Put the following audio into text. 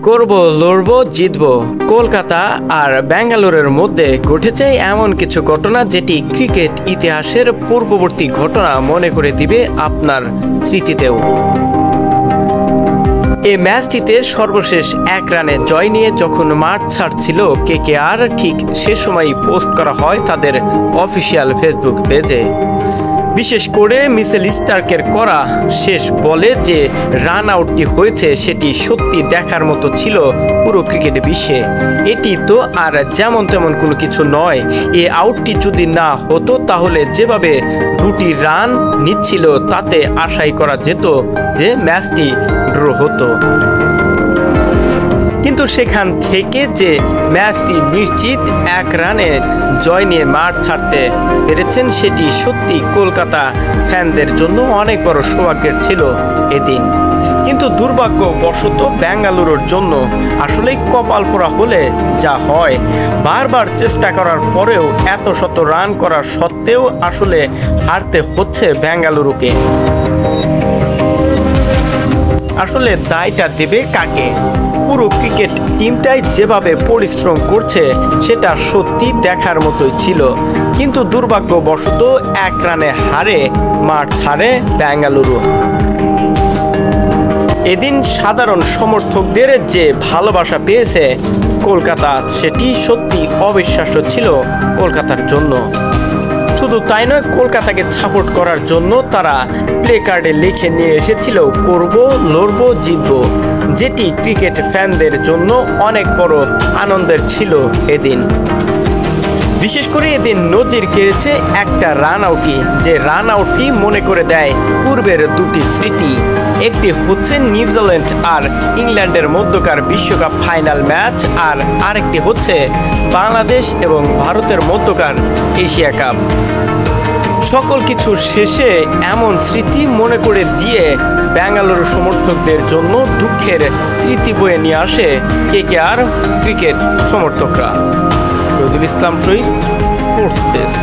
করব, লড়ব, জিতব। কলকাতা আর ব্যাঙ্গালোরের মধ্যে ঘটেছে এমন কিছু ঘটনা যেটি ক্রিকেট ইতিহাসের পূর্ববর্তী ঘটনা মনে করে দিবে আপনার স্মৃতিতেও। এই ম্যাচটিতে সর্বশেষ 1 রানে জয় নিয়ে যখন মাঠ ছাড়ছিল কেকেআর, ঠিক সে সময়ই পোস্ট করা হয় তাদের অফিসিয়াল ফেসবুক পেজে। বিশেষ করে মিচেল স্টার্কের করা শেষ বলে যে রান আউটটি হয়েছে সেটি সত্যি দেখার মতো ছিল পুরো ক্রিকেট বিশ্বে। এটি তো আর যেমন তেমন কোনো কিছু নয়। এই আউটটি যদি না হতো তাহলে যেভাবে 2টি রান নিচ্ছিল তাতে আশাই করা যেত যে ম্যাচটি ড্র হতো। কিন্তু সেখান থেকে যে ম্যাচটি নিশ্চিত 1 রানে জয় নিয়ে মাঠ ছাড়তে পেরেছেন সেটি সত্যি কলকাতা ফ্যানদের জন্য অনেক বড় সৌভাগ্যের ছিল এদিন। কিন্তু দুর্ভাগ্যবশত বেঙ্গালুরুর জন্য আসলেই কপাল পোড়া হলে যা হয়। বারবার চেষ্টা করার পরেও এত শত রান করার সত্ত্বেও আসলে হারতে হচ্ছে বেঙ্গালুরুকে। আসলে দায়টা দেবে কাকে? পুরো ক্রিকেট টিমটাই যেভাবে পরিশ্রম করছে সেটা সত্যি দেখার মতোই ছিল। কিন্তু দুর্ভাগ্যবশত 1 রানে হারে মাঠ ছাড়ে বেঙ্গালুরু। এদিন সাধারণ সমর্থকদের যে ভালোবাসা পেয়েছে কলকাতা, সেটি সত্যি অবিশ্বাস্য ছিল কলকাতার জন্য। শুধু তাই নয়, কলকাতাকে সাপোর্ট করার জন্য তারা প্লে কার্ডে লিখে নিয়ে এসেছিল করব, লড়ব, জিতব, যেটি ক্রিকেট ফ্যানদের জন্য অনেক বড় আনন্দের ছিল এদিন। বিশেষ করে এদিন নজির কেড়েছে একটা রান আউটই, যে রান আউটটি মনে করে দেয় পূর্বের 2টি স্মৃতি। একটি হচ্ছে নিউজিল্যান্ড আর ইংল্যান্ডের মধ্যকার বিশ্বকাপ ফাইনাল ম্যাচ, আর আরেকটি হচ্ছে বাংলাদেশ এবং ভারতের মধ্যকার এশিয়া কাপ। সকল কিছু শেষে এমন স্মৃতি মনে করে দিয়ে বেঙ্গালুরু সমর্থকদের জন্য দুঃখের স্মৃতি বয়ে নিয়ে আসে কেকেআর ক্রিকেট সমর্থকরা। শহীদুল ইসলাম শহীদ, স্পোর্টস ডেস্ক।